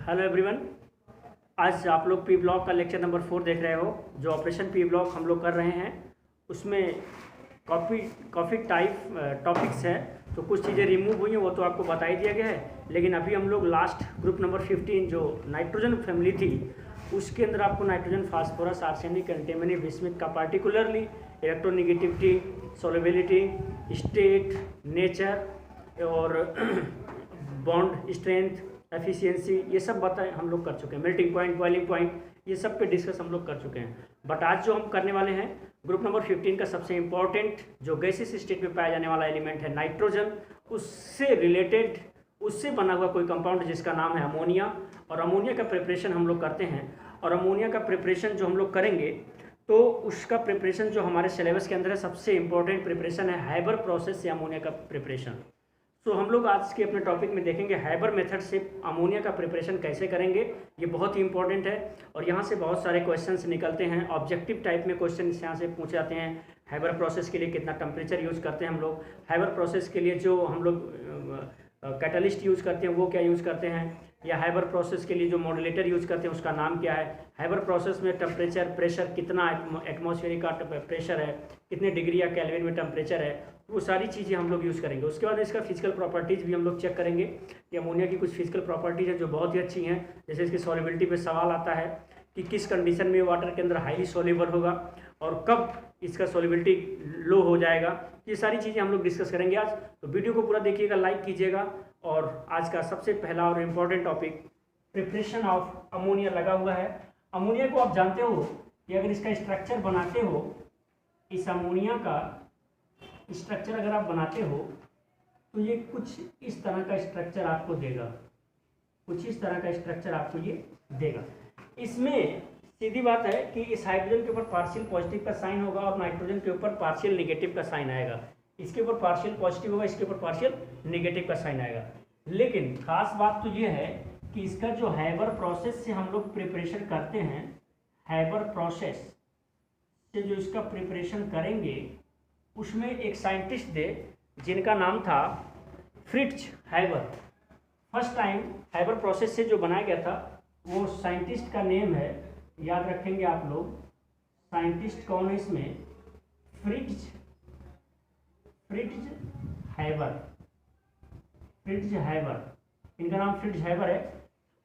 Hello everyone. आज आप लोग पी ब्लॉक का लेक्चर नंबर 4 देख रहे हो। जो ऑपरेशन पी ब्लॉक हम लोग कर रहे हैं उसमें काफ़ी टॉपिक्स हैं, तो कुछ चीज़ें रिमूव हुई हैं, वो तो आपको बता ही दिया गया है। लेकिन अभी हम लोग लास्ट ग्रुप नंबर 15 जो नाइट्रोजन फैमिली थी उसके अंदर आपको nitrogen, phosphorus, arsenic, antimony, bismuth का particularly electronegativity, solubility, state, nature और बॉन्ड स्ट्रेंथ, एफिशिएंसी, ये सब बताए हम लोग कर चुके हैं। मेल्टिंग पॉइंट, बॉइलिंग पॉइंट, ये सब पे डिस्कस हम लोग कर चुके हैं। बट आज जो हम करने वाले हैं ग्रुप नंबर 15 का सबसे इंपॉर्टेंट जो गैसेस स्टेट में पाया जाने वाला एलिमेंट है नाइट्रोजन, उससे रिलेटेड, उससे बना हुआ कोई कंपाउंड जिसका नाम है अमोनिया। और अमोनिया का प्रिपरेशन हम लोग करते हैं। और अमोनिया का प्रिपरेशन जो हम लोग करेंगे तो उसका प्रिपरेशन जो हमारे सिलेबस के अंदर है, सबसे इंपॉर्टेंट प्रिपरेशन है हैबर प्रोसेस से अमोनिया का प्रिपरेशन। तो हम लोग आज के अपने टॉपिक में देखेंगे हैबर मेथड से अमोनिया का प्रिपरेशन कैसे करेंगे। ये बहुत ही इंपॉर्टेंट है और यहाँ से बहुत सारे क्वेश्चंस निकलते हैं। ऑब्जेक्टिव टाइप में क्वेश्चन यहाँ से पूछे जाते हैं। हैबर प्रोसेस के लिए कितना टेम्परेचर यूज़ करते हैं हम लोग, हैबर प्रोसेस के लिए जो हम लोग कैटलिस्ट यूज़ करते हैं वो क्या यूज़ करते हैं, या हैबर प्रोसेस के लिए जो मॉड्यूलेटर यूज़ करते हैं उसका नाम क्या है, हैबर प्रोसेस में टेम्परेचर, प्रेशर, कितना एटमॉस्फेरिक का प्रेशर है, कितने डिग्री या केल्विन में टेम्परेचर है, वो सारी चीज़ें हम लोग यूज़ करेंगे। उसके बाद इसका फिजिकल प्रॉपर्टीज़ भी हम लोग चेक करेंगे कि अमोनिया की कुछ फिजिकल प्रॉपर्टीज़ हैं जो बहुत ही अच्छी हैं। जैसे इसकी सॉल्युबिलिटी पे सवाल आता है कि किस कंडीशन में वाटर के अंदर हाईली सॉल्युबल होगा और कब इसका सॉल्युबिलिटी लो हो जाएगा। ये सारी चीज़ें हम लोग डिस्कस करेंगे आज। तो वीडियो को पूरा देखिएगा, लाइक कीजिएगा। और आज का सबसे पहला और important topic preparation of ammonia लगा हुआ है। अमोनिया को आप जानते हो कि अगर इसका स्ट्रक्चर बनाते हो, इस अमोनिया का स्ट्रक्चर अगर आप बनाते हो तो ये कुछ इस तरह का स्ट्रक्चर आपको देगा, कुछ इस तरह का स्ट्रक्चर आपको ये देगा। इसमें सीधी बात है कि इस हाइड्रोजन के ऊपर पार्शियल पॉजिटिव का साइन होगा और नाइट्रोजन के ऊपर पार्शियल नेगेटिव का साइन आएगा। इसके ऊपर पार्शियल पॉजिटिव होगा, इसके ऊपर पार्शियल नेगेटिव का साइन आएगा। लेकिन खास बात तो ये है कि इसका जो हैबर प्रोसेस से हम लोग प्रिपरेशन करते हैं, हैबर प्रोसेस से जो इसका प्रिपरेशन करेंगे उसमें एक साइंटिस्ट थे जिनका नाम था Fritz Haber. First time Haber process से जो बनाया गया था वो साइंटिस्ट का नेम है, याद रखेंगे आप लोग, साइंटिस्ट कौन है इसमें, फ्रिट्ज हैबर। फ्रिट्ज हैबर, इनका नाम फ्रिट्ज हैबर है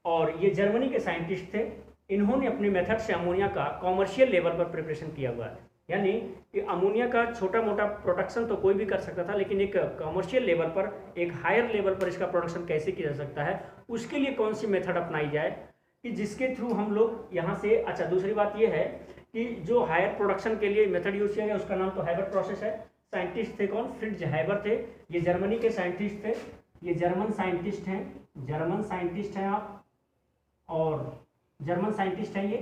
और ये जर्मनी के साइंटिस्ट थे। इन्होंने अपने मेथड से अमोनिया का कॉमर्शियल लेवल पर प्रिपरेशन किया हुआ है। यानी कि अमोनिया का छोटा मोटा प्रोडक्शन तो कोई भी कर सकता था, लेकिन एक कमर्शियल लेवल पर, एक हायर लेवल पर इसका प्रोडक्शन कैसे किया जा सकता है, उसके लिए कौन सी मेथड अपनाई जाए कि जिसके थ्रू हम लोग यहाँ से। अच्छा, दूसरी बात ये है कि जो हायर प्रोडक्शन के लिए मेथड यूज किया गया उसका नाम तो हैबर प्रोसेस है। साइंटिस्ट थे कौन, फ्रिट्ज हैबर थे। ये जर्मनी के साइंटिस्ट थे, ये जर्मन साइंटिस्ट हैं, जर्मन साइंटिस्ट हैं आप, और जर्मन साइंटिस्ट हैं ये,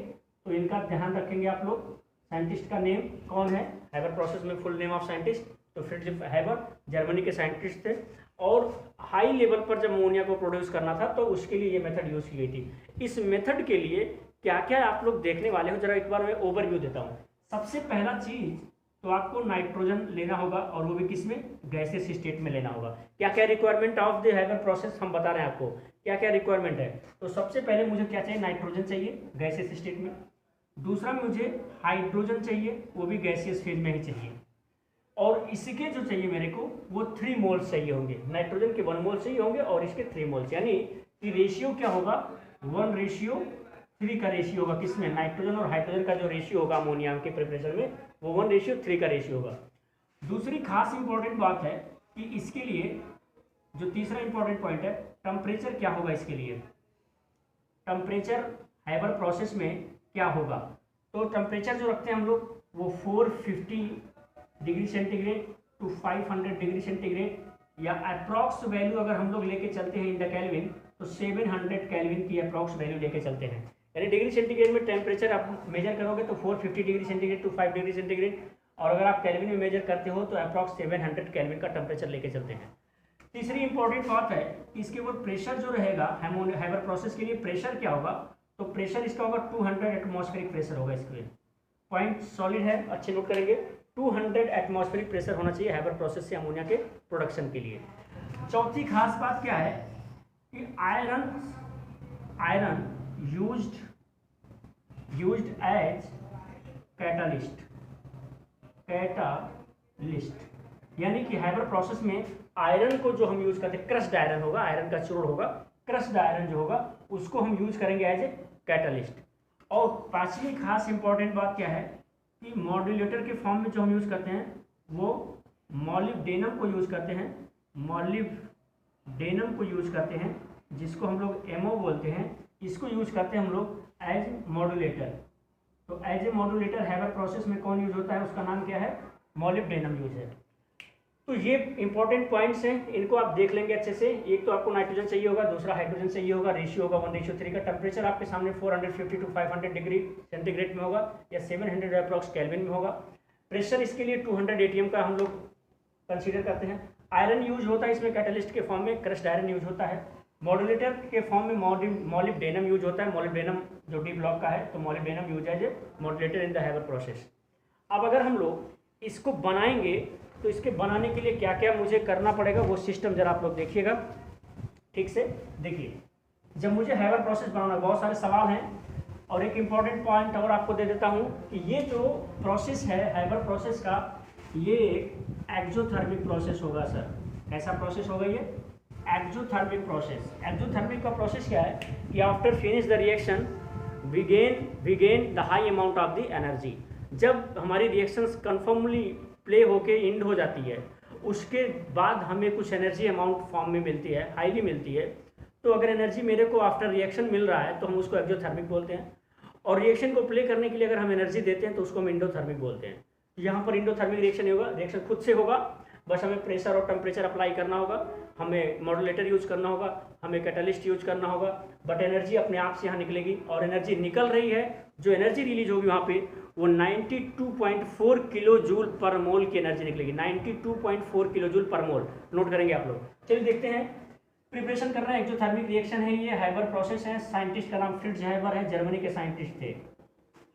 तो इनका ध्यान रखेंगे आप लोग। साइंटिस्ट का नेम कौन है, हैबर प्रोसेस में फुल नेम ऑफ साइंटिस्ट तो फ्रिट्ज हैबर, जर्मनी के साइंटिस्ट थे। और हाई लेवल पर जब अमोनिया को प्रोड्यूस करना था तो उसके लिए ये मेथड यूज की गई थी। इस मेथड के लिए क्या क्या आप लोग देखने वाले हो, जरा एक बार मैं ओवरव्यू देता हूँ। सबसे पहला चीज तो आपको नाइट्रोजन लेना होगा और वो भी किसमें, गैसेस स्टेट में लेना होगा। क्या क्या requirement of the Haber process हम बता रहे हैं आपको, क्या क्या रिक्वायरमेंट है। तो सबसे पहले मुझे क्या चाहिए, नाइट्रोजन चाहिए गैसेस स्टेट में। दूसरा मुझे हाइड्रोजन चाहिए, वो भी गैसियस फेज में ही चाहिए। और इसके जो चाहिए मेरे को वो 3 मोल्स चाहिए होंगे। नाइट्रोजन के 1 मोल चाहिए होंगे और इसके 3 मोल्स, यानी कि रेशियो क्या होगा, 1:3 का रेशियो होगा। किसमें, नाइट्रोजन और हाइड्रोजन का जो रेशियो होगा अमोनिया के प्रिपरेशन में वो 1:3 का रेशियो होगा। दूसरी खास इंपॉर्टेंट बात है कि इसके लिए जो तीसरा इंपॉर्टेंट पॉइंट है, टेम्परेचर क्या होगा इसके लिए। टेम्परेचर हैबर प्रोसेस में क्या होगा, तो टेम्परेचर जो रखते हैं हम लोग वो 450 degree centigrade to 500 degree centigrade, या अप्रॉक्स वैल्यू अगर हम लोग लेके चलते हैं इन द कैल्विन तो 700 कैल्विन की अप्रॉक्स वैल्यू लेके चलते हैं। यानी डिग्री सेंटीग्रेड में टेम्परेचर आप मेजर करोगे तो 450 degree centigrade to 5 degree centigrade, और अगर आप कैल्विन में मेजर करते हो तो अप्रॉक्स 700 कैल्विन का टेम्परेचर लेके चलते हैं। तीसरी इंपॉर्टेंट बात है कि इसके ऊपर प्रेशर जो रहेगा हैबर प्रोसेस के लिए, प्रेशर क्या होगा, तो प्रेशर इसका होगा 200 एटमॉस्फेरिक प्रेशर होगा। इसके पॉइंट सॉलिड है, अच्छे नोट करेंगे, 200 एटमॉस्फेरिक प्रेशर होना चाहिए हैबर प्रोसेस से अमोनिया के प्रोडक्शन के लिए। चौथी खास बात क्या है कि iron iron used as catalyst, यानी कि हाइबर प्रोसेस में आयरन को जो हम यूज करते हैं, क्रश्ड आयरन होगा, आयरन का चूर्ण होगा, क्रश्ड आयरन जो होगा उसको हम यूज करेंगे एज ए कैटालिस्ट। और पांचवी खास इंपॉर्टेंट बात क्या है कि मॉड्यूलेटर के फॉर्म में जो हम यूज करते हैं वो मॉलिब्डेनम को यूज करते हैं, मॉलिब्डेनम को यूज करते हैं, जिसको हम लोग एमओ बोलते हैं। इसको यूज करते हैं हम लोग एज मॉड्यूलेटर। तो as a modulator Haber process में कौन यूज होता है, उसका नाम क्या है, मॉलिब्डेनम यूज है। तो ये इंपॉर्टेंट पॉइंट्स हैं, इनको आप देख लेंगे अच्छे से। एक तो आपको नाइट्रोजन चाहिए होगा, दूसरा हाइड्रोजन चाहिए होगा, रेशियो होगा 1:3 का। टेम्परेचर आपके सामने 450 to 500 डिग्री सेंटीग्रेड में होगा या 700 अप्रॉक्स केल्विन में होगा। प्रेशर इसके लिए 200 ATM का हम लोग कंसीडर करते हैं। आयरन यूज होता है इसमें कैटलिस्ट के फॉर्म में, क्रश्ड आयरन यूज होता है। मॉड्यूलेटर के फॉर्म में मॉलिब्डेनम यूज होता है, मॉलिब्डेनम जो डी ब्लॉक का है, तो molybdenum use as a modulator in the Haber process. अब अगर हम लोग इसको बनाएंगे तो इसके बनाने के लिए क्या क्या मुझे करना पड़ेगा वो सिस्टम जरा आप लोग देखिएगा ठीक से। देखिए, जब मुझे हाइबर प्रोसेस बनाना, बहुत सारे सवाल हैं, और एक इम्पॉर्टेंट पॉइंट और आपको दे देता हूं कि ये जो प्रोसेस है हाइबर प्रोसेस का, ये एक एक्सोथर्मिक प्रोसेस होगा सर। कैसा प्रोसेस होगा ये, एक्सोथर्मिक प्रोसेस। एक्सोथर्मिक का प्रोसेस क्या है कि after finish the reaction we gain the high amount of the energy. जब हमारी रिएक्शंस कन्फर्मली प्ले होके इंड हो जाती है, उसके बाद हमें कुछ एनर्जी अमाउंट फॉर्म में मिलती है, हाईली मिलती है। तो अगर एनर्जी मेरे को आफ्टर रिएक्शन मिल रहा है तो हम उसको एक्सोथर्मिक बोलते हैं, और रिएक्शन को प्ले करने के लिए अगर हम एनर्जी देते हैं तो उसको हम इंडोथर्मिक बोलते हैं। यहाँ पर इंडोथर्मिक रिएक्शन नहीं होगा, रिएक्शन खुद से होगा, बस हमें प्रेशर और टेम्परेचर अप्लाई करना होगा, हमें मॉड्यूलेटर यूज करना होगा, हमें कैटलिस्ट यूज करना होगा, बट एनर्जी अपने आप से यहाँ निकलेगी। और एनर्जी निकल रही है, जो एनर्जी रिलीज होगी वहाँ पे वो 92.4 किलो जूल पर मोल की एनर्जी निकलेगी। 92.4 किलो जूल पर मोल, नोट करेंगे आप लोग। चलिए देखते हैं, प्रिपरेशन करना है। एक्सोथर्मिक रिएक्शन है, ये हाइबर प्रोसेस है। साइंटिस्ट का नाम फ्रिट्ज हाइबर है, जर्मनी के साइंटिस्ट थे।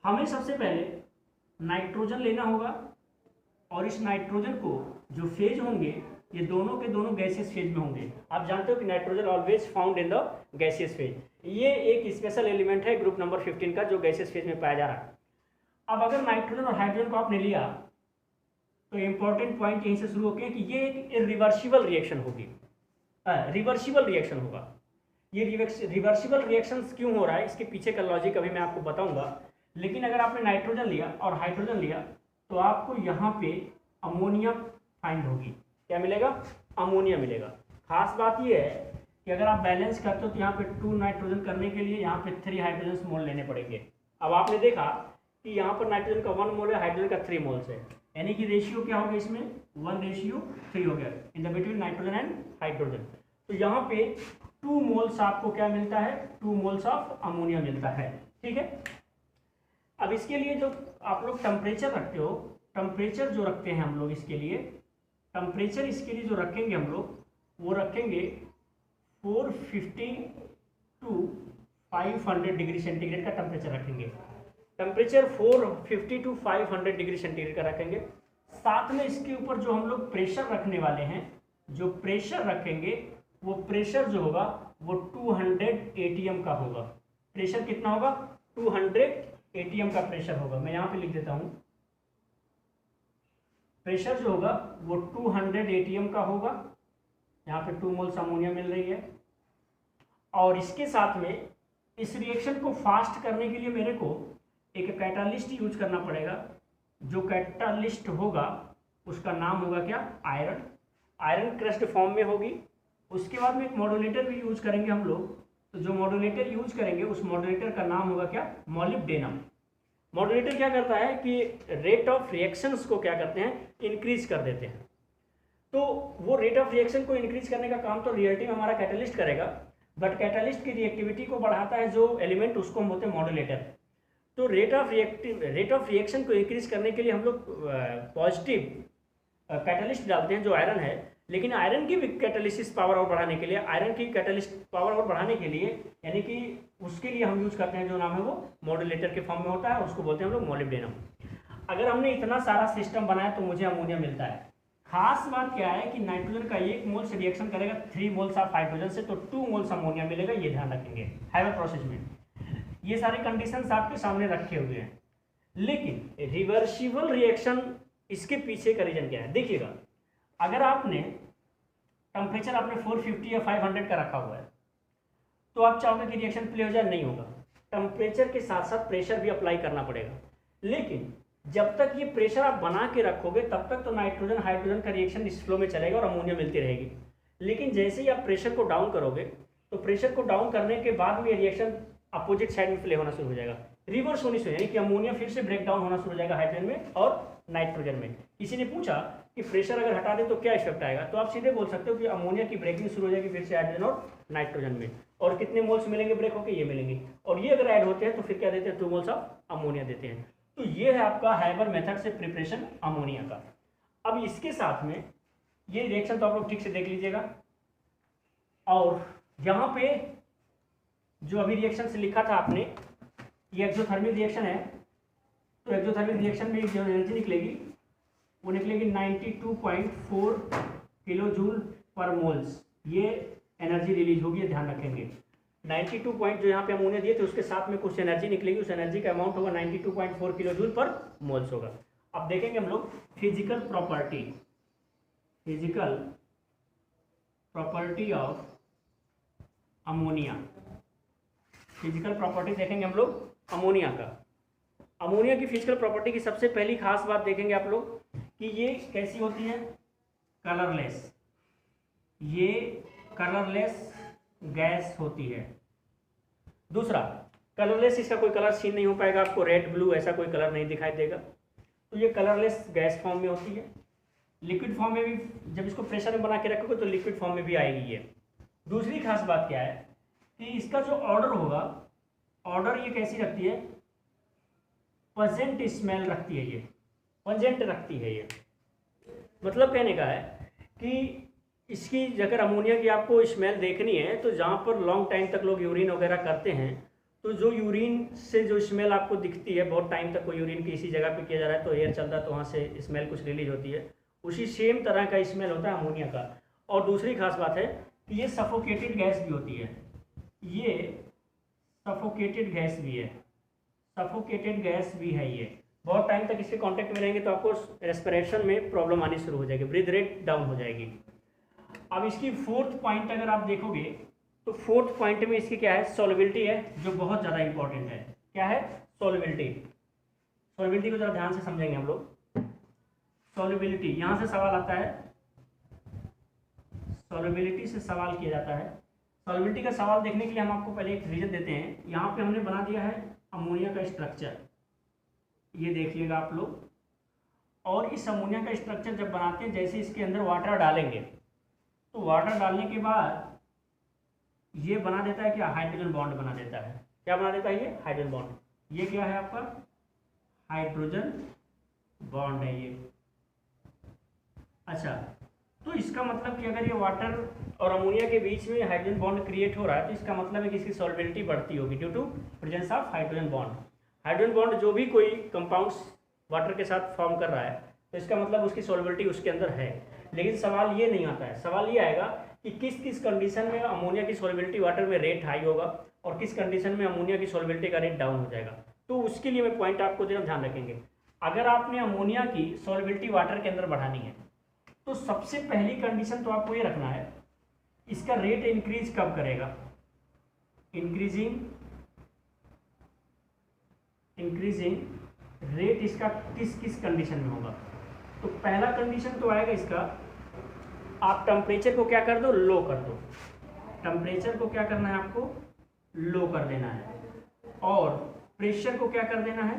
हमें सबसे पहले नाइट्रोजन लेना होगा, और इस नाइट्रोजन को जो फेज होंगे ये दोनों के दोनों गैसियस फेज में होंगे। आप जानते हो कि nitrogen always found in the gaseous phase. ये एक स्पेशल एलिमेंट है ग्रुप नंबर 15 का, जो गैसियस फेज में पाया जा रहा है। अब अगर नाइट्रोजन और हाइड्रोजन को आपने लिया तो इंपॉर्टेंट पॉइंट यहीं से शुरू होते हैं कि ये एक रिवर्सिबल रिएक्शन होगी, रिवर्सिबल रिएक्शन होगा। ये रिवर्सिबल रिएक्शन क्यों हो रहा है, इसके पीछे का लॉजिक अभी मैं आपको बताऊंगा। लेकिन अगर आपने नाइट्रोजन लिया और हाइड्रोजन लिया तो आपको यहाँ पे अमोनिया फाइंड होगी। क्या मिलेगा, अमोनिया मिलेगा। खास बात ये है कि अगर आप बैलेंस करते हो तो यहाँ पे 2 नाइट्रोजन करने के लिए यहाँ पे 3 हाइड्रोजन मोल लेने पड़ेंगे। अब आपने देखा कि यहाँ पर नाइट्रोजन का 1 मोल है, हाइड्रोजन का 3 मोल्स है, यानी कि रेशियो क्या हो गया इसमें, 1:3 हो गया in the between nitrogen and hydrogen. तो यहाँ पे 2 मोल्स आपको क्या मिलता है, 2 मोल्स ऑफ अमोनिया मिलता है। ठीक है, अब इसके लिए जो आप लोग टेम्परेचर रखते हो, टेम्परेचर जो रखते हैं हम लोग इसके लिए, टेम्परेचर इसके लिए जो रखेंगे हम लोग वो रखेंगे 450 to 500 डिग्री सेंटीग्रेड का टेम्परेचर रखेंगे। टेम्परेचर 450 to 500 डिग्री सेंटीग्रेड का रखेंगे। साथ में इसके ऊपर जो हम लोग प्रेशर रखने वाले हैं, जो प्रेशर रखेंगे वो प्रेशर जो होगा वो 200 ATM का होगा। प्रेशर कितना होगा, 200 ATM का प्रेशर होगा। मैं यहाँ पे लिख देता हूँ, प्रेशर जो होगा वो 200 ATM का होगा। यहाँ पे 2 मोल्स अमोनिया मिल रही है, और इसके साथ में इस रिएक्शन को फास्ट करने के लिए मेरे को एक कैटालिस्ट यूज करना पड़ेगा। जो कैटालिस्ट होगा उसका नाम होगा क्या, आयरन। आयरन क्रस्ट फॉर्म में होगी। उसके बाद में एक मॉड्यूलेटर भी यूज करेंगे हम लोग। तो जो मॉड्यूलेटर यूज करेंगे उस मॉड्यूलेटर का नाम होगा क्या, मॉलिब्डेनम। मॉड्यूलेटर क्या करता है कि रेट ऑफ रिएक्शंस को क्या करते हैं, इंक्रीज कर देते हैं। तो वो रेट ऑफ रिएक्शन को इंक्रीज करने का काम तो रिएक्टिव में हमारा कैटालिस्ट करेगा, बट कैटालिस्ट की रिएक्टिविटी को बढ़ाता है जो एलिमेंट, उसको हम बोलते हैं मॉड्यूलेटर। तो रेट ऑफ रिएक्शन को इंक्रीज करने के लिए हम लोग पॉजिटिव कैटालिस्ट डालते हैं जो आयरन है। लेकिन आयरन की भी कैटालिसिस पावर और बढ़ाने के लिए, आयरन की कैटालिस्ट पावर और बढ़ाने के लिए, यानी कि उसके लिए हम यूज करते हैं जो नाम है वो मॉड्यूलेटर के फॉर्म में होता है, उसको बोलते हैं हम लोग मॉलिब्डेनम। अगर हमने इतना सारा सिस्टम बनाया तो मुझे अमोनिया मिलता है। खास बात क्या है कि नाइट्रोजन का 1 मोल से रिएक्शन करेगा 3 मोल्स ऑफ हाइड्रोजन से, तो 2 मोल्स अमोनिया मिलेगा, ये ध्यान रखेंगे हाइबर प्रोसेस में। ये सारे कंडीशंस आपके सामने रखे हुए हैं। लेकिन रिवर्सिबल रिएक्शन, इसके पीछे का रीजन क्या है देखिएगा। अगर आपने टेम्परेचर आपने 450 या 500 का रखा हुआ है, तो आप चाहोगे कि रिएक्शन प्ले हो जाए, नहीं होगा। टेम्परेचर के साथ साथ प्रेशर भी अप्लाई करना पड़ेगा। लेकिन जब तक ये प्रेशर आप बना के रखोगे तब तक तो नाइट्रोजन हाइड्रोजन का रिएक्शन इस फ्लो में चलेगा और अमोनिया मिलती रहेगी। लेकिन जैसे ही आप प्रेशर को डाउन करोगे, तो प्रेशर को डाउन करने के बाद में रिएक्शन अपोजिट साइड में प्ले होना शुरू हो जाएगा, रिवर्स होनी शुरू, यानी कि अमोनिया फिर से ब्रेक डाउन होना शुरू हो जाएगा हाइड्रोजन में और नाइट्रोजन में। किसी ने पूछा कि प्रेशर अगर हटा दें तो क्या इफेक्ट आएगा, तो आप सीधे बोल सकते हो कि अमोनिया की ब्रेकिंग शुरू हो जाएगी फिर से हाइड्रोजन और नाइट्रोजन में। और कितने मोल्स मिलेंगे ब्रेक होकर, ये मिलेंगे, और ये अगर ऐड होते हैं तो फिर क्या देते हैं, 2 मोल्स ऑफ अमोनिया देते हैं। तो ये है आपका हाइबर मेथड से प्रिपरेशन अमोनिया का। अब इसके साथ में ये रिएक्शन तो आप लोग ठीक से देख लीजिएगा। और यहाँ पे जो अभी रिएक्शन से लिखा था आपने, ये एक्सोथर्मिक रिएक्शन है, तो एक्सोथर्मिक रिएक्शन में जो एनर्जी निकलेगी वो निकलेगी 92.4 किलो जूल पर मोल्स, ये एनर्जी रिलीज होगी, ध्यान रखेंगे। 92 पॉइंट जो यहाँ पे अमोनिया दिए थे उसके साथ में कुछ एनर्जी निकलेगी, उस एनर्जी का अमाउंट होगा 92.4 किलो जूल पर मोल्स होगा। अब देखेंगे हम लोग physical property of ammonia. Physical property देखेंगे हम लोग अमोनिया का। अमोनिया की फिजिकल प्रॉपर्टी की सबसे पहली खास बात देखेंगे आप लोग कि ये कैसी होती है, कलरलेस। ये कलरलेस गैस होती है। दूसरा, कलरलेस, इसका कोई कलर सीन नहीं हो पाएगा, आपको रेड ब्लू ऐसा कोई कलर नहीं दिखाई देगा, तो ये कलरलेस गैस फॉर्म में होती है। लिक्विड फॉर्म में भी जब इसको प्रेशर में बना के रखोगे तो लिक्विड फॉर्म में भी आएगी ये। दूसरी खास बात क्या है कि इसका जो ऑर्डर होगा, ऑर्डर ये कैसी रखती है, पजेंट स्मेल रखती है, ये पंजेंट रखती है। ये मतलब कहने का है कि इसकी अगर अमोनिया की आपको स्मेल देखनी है तो जहाँ पर लॉन्ग टाइम तक लोग यूरिन वगैरह करते हैं, तो जो यूरिन से जो स्मेल आपको दिखती है, बहुत टाइम तक कोई यूरिन किसी जगह पे किया जा रहा है तो एयर चल रहा है तो वहाँ से स्मेल कुछ रिलीज होती है, उसी सेम तरह का स्मेल होता है अमोनिया का। और दूसरी खास बात है कि ये सफोकेटेड गैस भी होती है, ये सफोकेटेड गैस भी है, सफोकेटेड गैस भी है। ये बहुत टाइम तक इसके कांटेक्ट में रहेंगे तो आपको रेस्पिरेशन में प्रॉब्लम आनी शुरू हो जाएगी, ब्रीथ रेट डाउन हो जाएगी। अब इसकी फोर्थ पॉइंट अगर आप देखोगे तो फोर्थ पॉइंट में इसकी क्या है, सॉल्युबिलिटी है, जो बहुत ज़्यादा इंपॉर्टेंट है। क्या है, सॉल्युबिलिटी। सॉल्युबिलिटी को जरा ध्यान से समझेंगे हम लोग। सॉल्युबिलिटी, यहाँ से सवाल आता है, सॉल्युबिलिटी से सवाल किया जाता है। सॉल्युबिलिटी का सवाल देखने के लिए हम आपको पहले एक रीजन देते हैं। यहाँ पे हमने बना दिया है अमोनिया का स्ट्रक्चर, ये देखिएगा आप लोग। और इस अमोनिया का स्ट्रक्चर जब बनाते हैं, जैसे इसके अंदर वाटर डालेंगे तो वाटर डालने के बाद ये बना देता है क्या, हाइड्रोजन बॉन्ड बना देता है। क्या बना देता है ये, हाइड्रोजन बॉन्ड। ये क्या है आपका, हाइड्रोजन बॉन्ड है ये। अच्छा, तो इसका मतलब कि अगर ये वाटर और अमोनिया के बीच में हाइड्रोजन बॉन्ड क्रिएट हो रहा है तो इसका मतलब है कि इसकी सॉल्युबिलिटी बढ़ती होगी due to presence of hydrogen bond. Hydrogen bond जो भी कोई कंपाउंड्स वाटर के साथ फॉर्म कर रहा है तो इसका मतलब उसकी सॉल्युबिलिटी उसके अंदर है। लेकिन सवाल ये नहीं आता है, सवाल ये आएगा कि किस किस कंडीशन में अमोनिया की सॉल्युबिलिटी वाटर में रेट हाई होगा और किस कंडीशन में अमोनिया की सॉल्युबिलिटी का रेट डाउन हो जाएगा। तो उसके लिए मैं पॉइंट आपको जरा ध्यान रखेंगे। अगर आपने अमोनिया की सॉल्युबिलिटी वाटर के अंदर बढ़ानी है तो सबसे पहली कंडीशन तो आपको ये रखना है, इसका रेट इंक्रीज कब करेगा, इंक्रीजिंग रेट इसका किस किस कंडीशन में होगा। तो पहला कंडीशन तो आएगा इसका, आप टेम्परेचर को क्या कर दो, लो कर दो। टेम्परेचर को क्या करना है आपको, लो कर देना है। और प्रेशर को क्या कर देना है,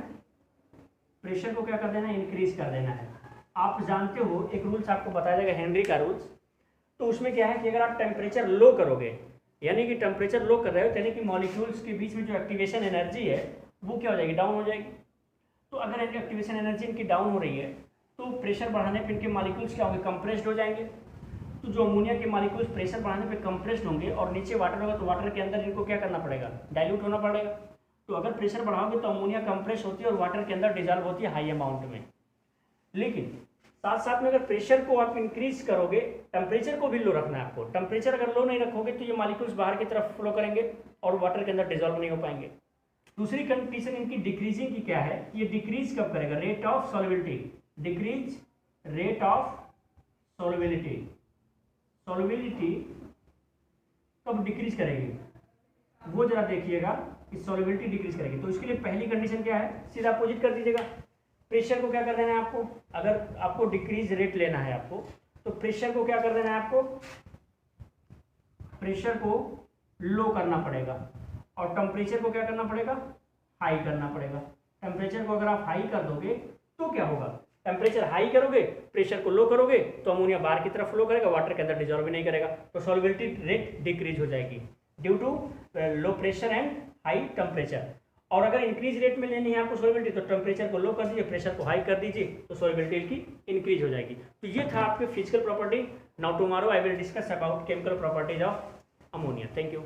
प्रेशर को क्या कर देना है, इंक्रीज कर देना है। आप जानते हो एक रूल्स आपको बताया जाएगा, हेनरी का रूल्स। तो उसमें क्या है कि अगर आप टेम्परेचर लो करोगे, यानी कि टेम्परेचर लो कर रहे हो, यानी कि मॉलिक्यूल्स के बीच में जो एक्टिवेशन एनर्जी है वो क्या हो जाएगी, डाउन हो जाएगी। तो अगर एक्टिवेशन एनर्जी इनकी डाउन हो रही है तो प्रेशर बढ़ाने पर इनके मॉलिक्यूल्स क्या होंगे, कंप्रेस्ड हो जाएंगे। तो जो अमोनिया के मॉलिक्यूल्स प्रेशर बढ़ाने पे कंप्रेस्ड होंगे और नीचे वाटर होगा तो वाटर के अंदर इनको क्या करना पड़ेगा, डाइल्यूट होना पड़ेगा। तो अगर प्रेशर बढ़ाओगे तो अमोनिया कंप्रेस होती है और वाटर के अंदर डिजॉल्व होती है हाई अमाउंट में। लेकिन साथ साथ में अगर प्रेशर को आप इंक्रीज करोगे, टेम्परेचर को भी लो रखना है आपको। टेम्परेचर अगर लो नहीं रखोगे तो ये मॉलिक्यूल्स बाहर की तरफ फ्लो करेंगे और वाटर के अंदर डिजोल्व नहीं हो पाएंगे। दूसरी कंडीशन इनकी डिक्रीजिंग की क्या है, ये डिक्रीज कब करेगा, rate of solubility, decrease rate of solubility, solubility कब डिक्रीज करेगी वो जरा देखिएगा कि सॉल्युबिलिटी डिक्रीज करेगी। तो इसके लिए पहली कंडीशन क्या है, सीधा अपोजिट कर दीजिएगा। प्रेशर को क्या कर देना है आपको, अगर आपको डिक्रीज रेट लेना है आपको, तो प्रेशर को क्या कर देना है आपको, प्रेशर को लो करना पड़ेगा और टेम्परेचर को क्या करना पड़ेगा, हाई करना पड़ेगा। टेम्परेचर को अगर आप हाई कर दोगे तो क्या होगा, टेम्परेचर हाई करोगे, प्रेशर को लो करोगे तो अमोनिया बाहर की तरफ फ्लो करेगा, वाटर के अंदर डिजॉल्व नहीं करेगा, तो सॉल्युबिलिटी रेट डिक्रीज हो जाएगी due to low pressure and high temperature. और अगर इंक्रीज रेट में लेनी है आपको सॉल्युबिलिटी, तो टेम्परेचर को लो कर दीजिए, प्रेशर को हाई कर दीजिए, तो सॉल्युबिलिटी की इंक्रीज हो जाएगी। तो ये था आपके physical property. Now tomorrow I will discuss about chemical properties of ammonia. Thank you.